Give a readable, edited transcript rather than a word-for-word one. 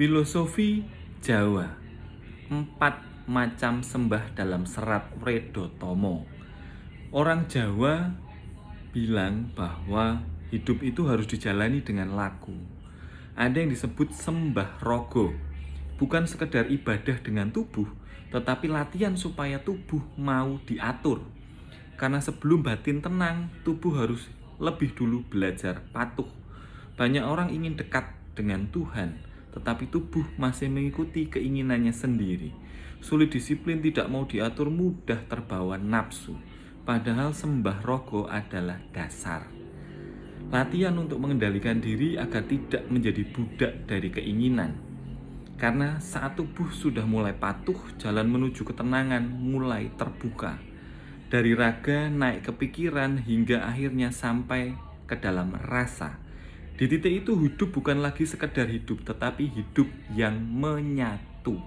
Filosofi Jawa. 4 macam sembah dalam serat Wredotomo. Orang Jawa bilang bahwa hidup itu harus dijalani dengan laku. Ada yang disebut sembah rogo, bukan sekedar ibadah dengan tubuh, tetapi latihan supaya tubuh mau diatur. Karena sebelum batin tenang, tubuh harus lebih dulu belajar patuh. Banyak orang ingin dekat dengan Tuhan, tetapi tubuh masih mengikuti keinginannya sendiri. Sulit disiplin, tidak mau diatur, mudah terbawa nafsu. Padahal sembah rogo adalah dasar. Latihan untuk mengendalikan diri agar tidak menjadi budak dari keinginan. Karena saat tubuh sudah mulai patuh, jalan menuju ketenangan mulai terbuka. Dari raga naik ke pikiran hingga akhirnya sampai ke dalam rasa. Di titik itu hidup bukan lagi sekedar hidup, tetapi hidup yang menyatu.